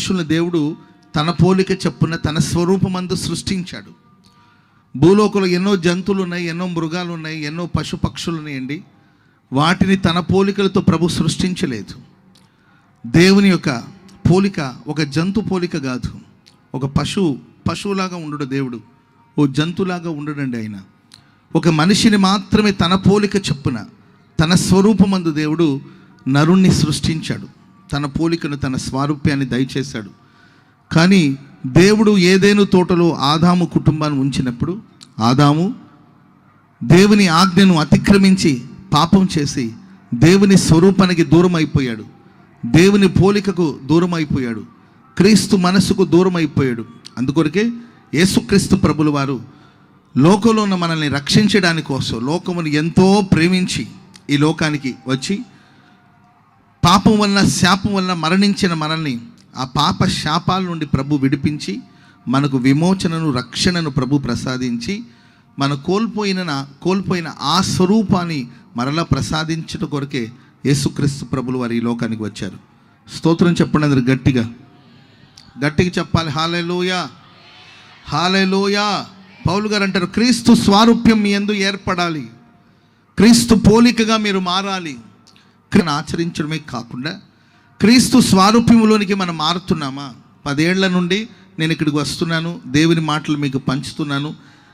మనుషుల్ని దేవుడు తన పోలిక చొప్పున తన స్వరూపమందు సృష్టించాడు. భూలోకంలో ఎన్నో జంతువులు ఉన్నాయి, ఎన్నో మృగాలు ఉన్నాయి, ఎన్నో పశు పక్షులు ఉన్నాయండి. వాటిని తన పోలికలతో ప్రభు సృష్టించలేదు. దేవుని యొక్క పోలిక ఒక జంతు పోలిక కాదు. ఒక పశువులాగా ఉండడు దేవుడు, ఓ జంతువులాగా ఉండడండి ఆయన. ఒక మనిషిని మాత్రమే తన పోలిక చొప్పున తన స్వరూపమందు దేవుడు నరుణ్ణి సృష్టించాడు. తన పోలికను, తన స్వారూప్యాన్ని దయచేశాడు. కానీ దేవుడు ఏదేను తోటలో ఆదాము కుటుంబాన్ని ఉంచినప్పుడు ఆదాము దేవుని ఆజ్ఞను అతిక్రమించి పాపం చేసి దేవుని స్వరూపానికి దూరం అయిపోయాడు, దేవుని పోలికకు దూరం అయిపోయాడు, క్రీస్తు మనసుకు దూరం అయిపోయాడు. అందుకొరకే యేసుక్రీస్తు ప్రభుల వారు లోకంలో ఉన్న మనల్ని రక్షించడానికి కోసం లోకమును ఎంతో ప్రేమించి ఈ లోకానికి వచ్చి పాపం వల్ల శాపం వల్ల మరణించిన మనల్ని ఆ పాప శాపాల నుండి ప్రభు విడిపించి మనకు విమోచనను, రక్షణను ప్రభు ప్రసాదించి మన కోల్పోయిన ఆ స్వరూపాన్ని మరలా ప్రసాదించడం కొరకే యేసుక్రీస్తు ప్రభులు వారు ఈ లోకానికి వచ్చారు. స్తోత్రం చెప్పండి అందరు గట్టిగా చెప్పాలి. హల్లెలూయా, హల్లెలూయా. పౌలు గారు అంటారు, క్రీస్తు స్వారూప్యం మీ యందు ఏర్పడాలి, క్రీస్తు పోలికగా మీరు మారాలి. ఆచరించడమే కాకుండా క్రీస్తు స్వారూప్యములోనికి మనం మారుతున్నామా? 10 ఏళ్ల నుండి నేను ఇక్కడికి వస్తున్నాను, దేవుని మాటలు మీకు పంచుతున్నాను,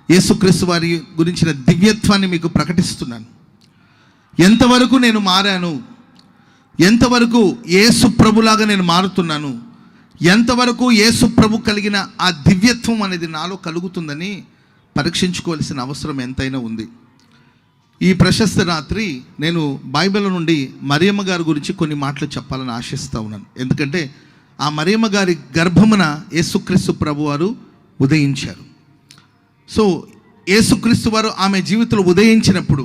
యేసుక్రీస్తు వారి గురించిన దివ్యత్వాన్ని మీకు ప్రకటిస్తున్నాను. ఎంతవరకు నేను మారాను? ఎంతవరకు యేసు ప్రభులాగా నేను మారుతున్నాను? ఎంతవరకు యేసు ప్రభు కలిగిన ఆ దివ్యత్వం అనేది నాలో కలుగుతుందని పరీక్షించుకోవాల్సిన అవసరం ఎంతైనా ఉంది. ఈ ప్రశస్త రాత్రి నేను బైబిల్ నుండి మరియమ్మ గారి గురించి కొన్ని మాటలు చెప్పాలని ఆశిస్తూ ఉన్నాను. ఎందుకంటే ఆ మరియమ్మ గారి గర్భమున యేసుక్రీస్తు ప్రభు వారు ఉదయించారు. సో యేసుక్రీస్తు వారు ఆమె జీవితంలో ఉదయించినప్పుడు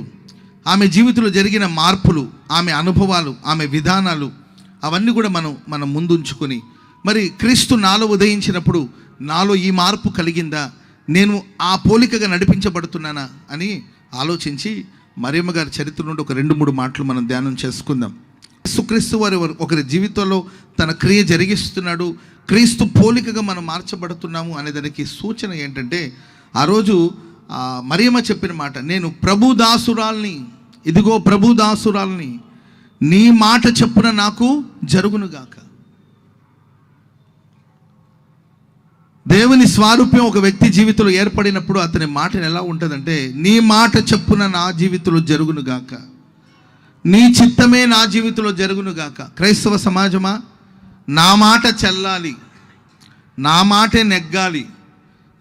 ఆమె జీవితంలో జరిగిన మార్పులు, ఆమె అనుభవాలు, ఆమె విధానాలు అవన్నీ కూడా మనం ముందుంచుకొని, మరి క్రీస్తు నాలో ఉదయించినప్పుడు నాలో ఈ మార్పు కలిగిందా, నేను ఆ పోలికగా నడిపించబడుతున్నానా అని ఆలోచించి మరియమ్మ గారి చరిత్ర నుండి ఒక 2-3 మాటలు మనం ధ్యానం చేసుకుందాం. యేసుక్రీస్తు వారు ఒకరి జీవితంలో తన క్రియ జరిగిస్తున్నాడు, క్రీస్తు పోలికగా మనం మార్చబడుతున్నాము అనేదానికి సూచన ఏంటంటే, ఆ రోజు మరియమ్మ చెప్పిన మాట, నేను ప్రభుదాసురాల్ని, ఇదిగో ప్రభుదాసురాల్ని, నీ మాట చెప్పున నాకు జరుగునుగాక. దేవుని స్వారూప్యం ఒక వ్యక్తి జీవితంలో ఏర్పడినప్పుడు అతని మాట ఎలా ఉంటుందంటే, నీ మాట చెప్పున నా జీవితంలో జరుగునుగాక, నీ చిత్తమే నా జీవితంలో జరుగునుగాక. క్రైస్తవ సమాజమా, నా మాట చెల్లాలి, నా మాటే నెగ్గాలి,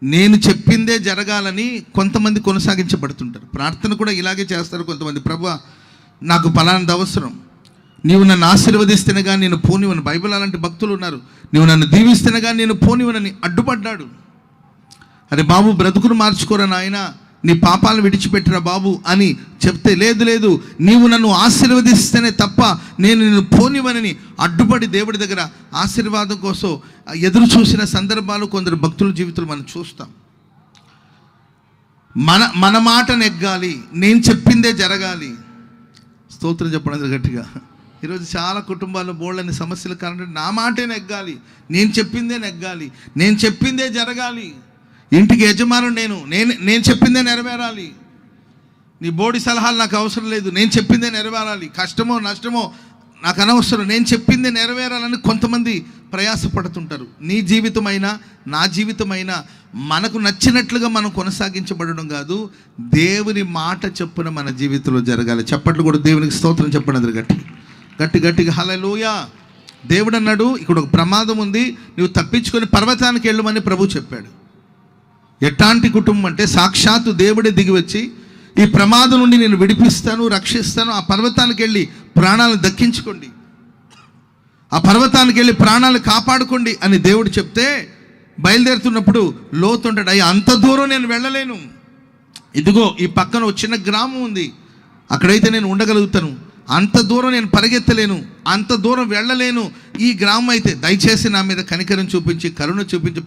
నేను చెప్పిందే జరగాలని కొంతమంది కొనసాగించబడుతుంటారు. ప్రార్థన కూడా ఇలాగే చేస్తారు కొంతమంది. ప్రభువా, నాకు పలానది అవసరం, నీవు నన్ను ఆశీర్వదిస్తేనే కానీ నేను పోనివను. బైబిల్ అలాంటి భక్తులు ఉన్నారు. నీవు నన్ను దీవిస్తేనే కానీ నేను పోనివనని అడ్డుపడ్డాడు. అరే బాబు, బ్రతుకును మార్చుకోరా నాయన, నీ పాపాలను విడిచిపెట్టిరా బాబు అని చెప్తే, లేదు నీవు నన్ను ఆశీర్వదిస్తేనే తప్ప నేను నిన్ను పోనివనని అడ్డుపడి దేవుడి దగ్గర ఆశీర్వాదం కోసం ఎదురు చూసిన సందర్భాలు కొందరు భక్తుల జీవితంలో మనం చూస్తాం. మన మాట నెగ్గాలి, నేను చెప్పిందే జరగాలి. స్తోత్రం చెప్పడం గట్టిగా. ఈరోజు చాలా కుటుంబాల్లో బోళ్ళని సమస్యలు కారణం నా మాటే నెగ్గాలి, నేను చెప్పిందే నెగ్గాలి, నేను చెప్పిందే జరగాలి, ఇంటికి యజమానుడు నేను చెప్పిందే నెరవేరాలి, నీ బోడి సలహాలు నాకు అవసరం లేదు, నేను చెప్పిందే నెరవేరాలి, కష్టమో నష్టమో నాకు అనవసరం, నేను చెప్పిందే నెరవేరాలని కొంతమంది ప్రయాసపడుతుంటారు. నీ జీవితమైనా నా జీవితమైనా మనకు నచ్చినట్లుగా మనం కొనసాగించబడడం కాదు, దేవుని మాట చెప్పున మన జీవితంలో జరగాలి. చప్పట్లు కూడా దేవునికి స్తోత్రం చెప్పండి గట్టిగా హల్లెలూయా. దేవుడు అన్నాడు, ఇక్కడ ఒక ప్రమాదం ఉంది, నువ్వు తప్పించుకొని పర్వతానికి వెళ్ళమని ప్రభు చెప్పాడు. ఎట్లాంటి కుటుంబం అంటే, సాక్షాత్తు దేవుడే దిగి వచ్చి ఈ ప్రమాదం నుండి నేను విడిపిస్తాను, రక్షిస్తాను, ఆ పర్వతానికి వెళ్ళి ప్రాణాలను దక్కించుకోండి, ఆ పర్వతానికి వెళ్ళి ప్రాణాలు కాపాడుకోండి అని దేవుడు చెప్తే బయలుదేరుతున్నప్పుడు లోతు అంటాడు, అయ్యా అంత దూరం నేను వెళ్ళలేను, ఇదిగో ఈ పక్కన ఒక చిన్న గ్రామం ఉంది, అక్కడైతే నేను ఉండగలుగుతాను, అంత దూరం నేను పరిగెత్తలేను, అంత దూరం వెళ్ళలేను, ఈ గ్రామం అయితే దయచేసి నా మీద కనికరం చూపించి కరుణ చూపించి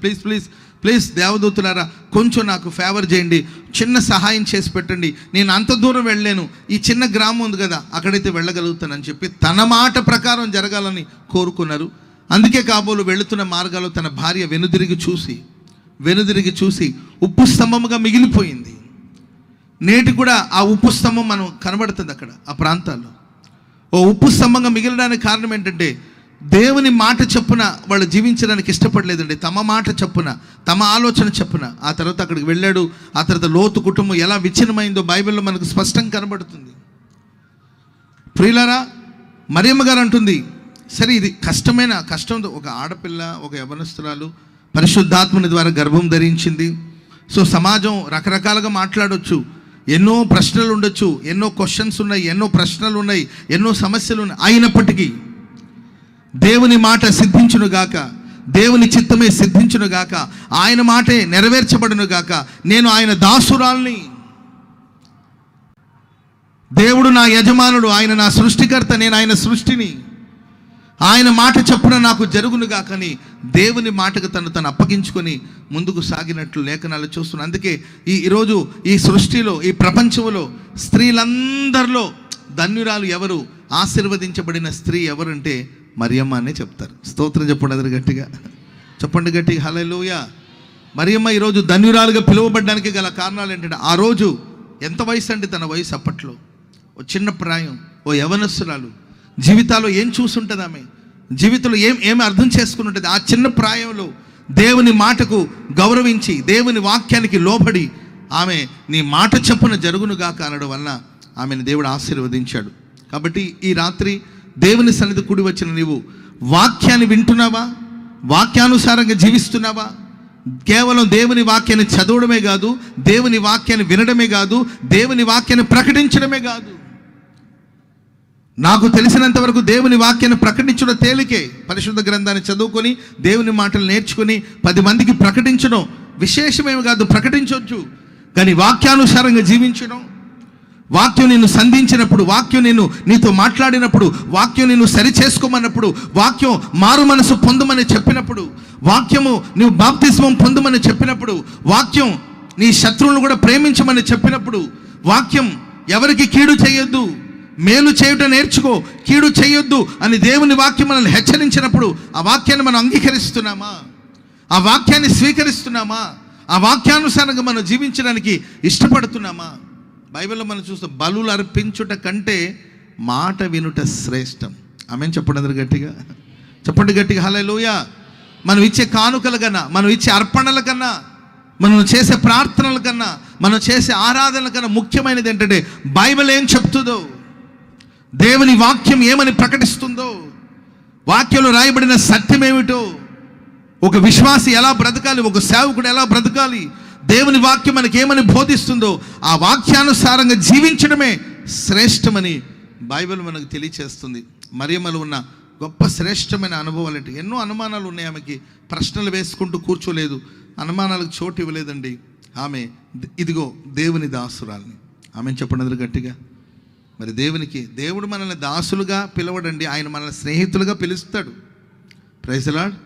ప్లీజ్ దేవదూతులారా కొంచెం నాకు ఫేవర్ చేయండి, చిన్న సహాయం చేసి పెట్టండి, నేను అంత దూరం వెళ్ళలేను, ఈ చిన్న గ్రామం ఉంది కదా అక్కడైతే వెళ్ళగలుగుతానని చెప్పి తన మాట ప్రకారం జరగాలని కోరుకున్నారు. అందుకే కాబోలు వెళుతున్న మార్గాల్లో తన భార్య వెనుదిరిగి చూసి ఉప్పు స్తంభముగా మిగిలిపోయింది. నేటి కూడా ఆ ఉప్పు స్తంభం మనం కనబడుతుంది అక్కడ ఆ ప్రాంతాల్లో. ఓ ఉప్పు స్తంభంగా మిగిలడానికి కారణం ఏంటంటే దేవుని మాట చొప్పున వాళ్ళు జీవించడానికి ఇష్టపడలేదండి. తమ మాట చొప్పున, తమ ఆలోచన చొప్పున. ఆ తర్వాత అక్కడికి వెళ్ళాడు. ఆ తర్వాత లోతు కుటుంబం ఎలా విచ్ఛిన్నమైందో బైబిల్లో మనకు స్పష్టంగా కనబడుతుంది. ప్రియులారా, మరియమ్మ గారు అంటుంది, సరే ఇది కష్టం, ఒక ఆడపిల్ల, ఒక యవనస్తురాలు పరిశుద్ధాత్మని ద్వారా గర్భం ధరించింది. సో సమాజం రకరకాలుగా మాట్లాడొచ్చు, ఎన్నో ప్రశ్నలు ఉండొచ్చు, ఎన్నో క్వశ్చన్స్ ఉన్నాయి, ఎన్నో ప్రశ్నలు ఉన్నాయి, ఎన్నో సమస్యలు ఉన్నాయి. అయినప్పటికీ దేవుని మాట సిద్ధించునుగాక, దేవుని చిత్తమే సిద్ధించునుగాక, ఆయన మాటే నెరవేర్చబడునుగాక, నేను ఆయన దాసురాల్ని, దేవుడు నా యజమానుడు, ఆయన నా సృష్టికర్త, నేను ఆయన సృష్టిని, ఆయన మాట చొప్పున నాకు జరుగునుగాకని దేవుని మాటకు తను అప్పగించుకొని ముందుకు సాగినట్లు లేఖనాలు చూస్తున్నాను. అందుకే ఈరోజు ఈ సృష్టిలో, ఈ ప్రపంచంలో స్త్రీలందరిలో ధన్యురాలు ఎవరు, ఆశీర్వదించబడిన స్త్రీ ఎవరంటే మరియమ్మ అనే చెప్తారు. స్తోత్రం చెప్పండి, అది గట్టిగా చెప్పండి, హల్లెలూయా. మరియమ్మ ఈరోజు ధన్యురాలుగా పిలువబడడానికి గల కారణాలు ఏంటంటే, ఆ రోజు ఎంత వయసు అంటే తన వయసు అప్పట్లో ఓ చిన్న ప్రాయం, ఓ యవనస్తురాలు జీవితాల్లో ఏం చూసుంటుంది, ఆమె జీవితంలో ఏమి అర్థం చేసుకుని ఉంటుంది. ఆ చిన్న ప్రాయంలో దేవుని మాటకు గౌరవించి, దేవుని వాక్యానికి లోబడి ఆమె నీ మాట చొప్పున జరుగునుగాక అనడం వలన ఆమెను దేవుడు ఆశీర్వదించాడు. కాబట్టి ఈ రాత్రి దేవుని సన్నిధి కూడి వచ్చిన నీవు వాక్యాన్ని వింటున్నావా, వాక్యానుసారంగా జీవిస్తున్నావా? కేవలం దేవుని వాక్యాన్ని చదవడమే కాదు, దేవుని వాక్యాన్ని వినడమే కాదు, దేవుని వాక్యాన్ని ప్రకటించడమే కాదు. నాకు తెలిసినంత వరకు దేవుని వాక్యాన్ని ప్రకటించడం తేలికే. పరిశుద్ధ గ్రంథాన్ని చదువుకొని దేవుని మాటలు నేర్చుకుని 10 మందికి ప్రకటించడం విశేషమేమి కాదు, ప్రకటించవచ్చు. కానీ వాక్యానుసారంగా జీవించడం, వాక్యం నిన్ను సంధించినప్పుడు, వాక్యం నీతో మాట్లాడినప్పుడు, వాక్యం నిన్ను సరి చేసుకోమన్నప్పుడు, వాక్యం మారు మనసు పొందమని చెప్పినప్పుడు, వాక్యము నువ్వు బాప్తిస్మం పొందమని చెప్పినప్పుడు, వాక్యం నీ శత్రువులను కూడా ప్రేమించమని చెప్పినప్పుడు, వాక్యం ఎవరికి కీడు చేయొద్దు, మేలు చేయుట నేర్చుకో, కీడు చేయొద్దు అని దేవుని వాక్యం మనల్ని హెచ్చరించినప్పుడు ఆ వాక్యాన్ని మనం అంగీకరిస్తున్నామా? ఆ వాక్యాన్ని స్వీకరిస్తున్నామా? ఆ వాక్యానుసారంగా మనం జీవించడానికి ఇష్టపడుతున్నామా? బైబిల్లో మనం చూస్తాం, బలులు అర్పించుట కంటే మాట వినుట శ్రేష్టం. ఆమేన్ చెప్పండి, అందరు గట్టిగా చెప్పండి, హల్లెలూయా. మనం ఇచ్చే కానుకల కన్నా, మనం ఇచ్చే అర్పణల కన్నా, మనం చేసే ప్రార్థనల కన్నా, మనం చేసే ఆరాధనల కన్నా ముఖ్యమైనది ఏంటంటే బైబిల్ ఏం చెప్తుందో, దేవుని వాక్యం ఏమని ప్రకటిస్తుందో, వాక్యంలో రాయబడిన సత్యం ఏమిటో, ఒక విశ్వాసి ఎలా బ్రతకాలి, ఒక సేవకుడు ఎలా బ్రతకాలి, దేవుని వాక్యం మనకి ఏమని బోధిస్తుందో ఆ వాక్యానుసారంగా జీవించడమే శ్రేష్టమని బైబిల్ మనకు తెలియచేస్తుంది. మరియమ్మలో ఉన్న గొప్ప శ్రేష్టమైన అనుభవాలు ఏంటి? ఎన్నో అనుమానాలు ఉన్నాయి ఆమెకి. ప్రశ్నలు వేసుకుంటూ కూర్చోలేదు, అనుమానాలకు చోటు ఇవ్వలేదండి. ఆమె ఇదిగో దేవుని దాసురాల్ని. ఆమె చెప్పండి గట్టిగా. మరి దేవుడు మనల్ని దాసులుగా పిలవడండి, ఆయన మనల్ని స్నేహితులుగా పిలుస్తాడు. Praise the lord.